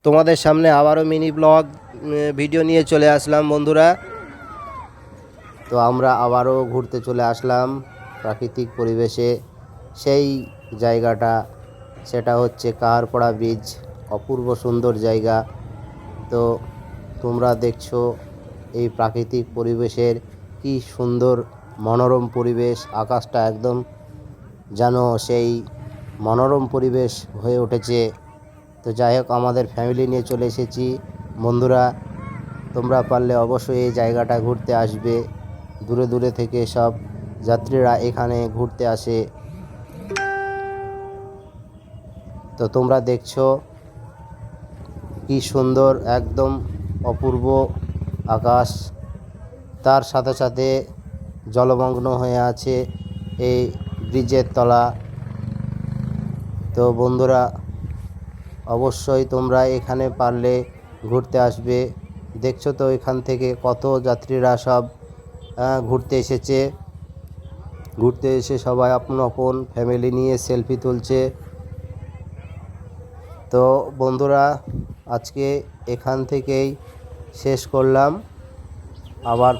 তোমাদের সামনে আবারও মিনি ব্লগ ভিডিও নিয়ে চলে আসলাম বন্ধুরা। তো আমরা আবারও ঘুরতে চলে আসলাম প্রাকৃতিক পরিবেশে। সেই জায়গাটা সেটা হচ্ছে কাহারপাড়া ব্রিজ, অপূর্ব সুন্দর জায়গা। তো তোমরা দেখছো এই প্রাকৃতিক পরিবেশের কি সুন্দর মনোরম পরিবেশ, আকাশটা একদম যেন সেই মনোরম পরিবেশ হয়ে উঠেছে। তো যাই হোক, আমাদের ফ্যামিলি নিয়ে চলে এসেছি বন্ধুরা। তোমরা পারলে অবশ্যই এই জায়গাটা ঘুরতে আসবে। দূরে দূরে থেকে সব যাত্রীরা এখানে ঘুরতে আসে। তো তোমরা দেখছো কি সুন্দর, একদম অপূর্ব আকাশ, তার সাথে সাথে জলমগ্ন হয়ে আছে এই ব্রিজের তলা। তো বন্ধুরা অবশ্যই তোমরা এখানে পারলে ঘুরতে আসবে। দেখছো তো এখান থেকে কত যাত্রীরা সব ঘুরতে এসেছে। ঘুরতে এসে সবাই আপন আপন ফ্যামিলি নিয়ে সেলফি তুলছে। তো বন্ধুরা আজকে এখান থেকেই শেষ করলাম। আবার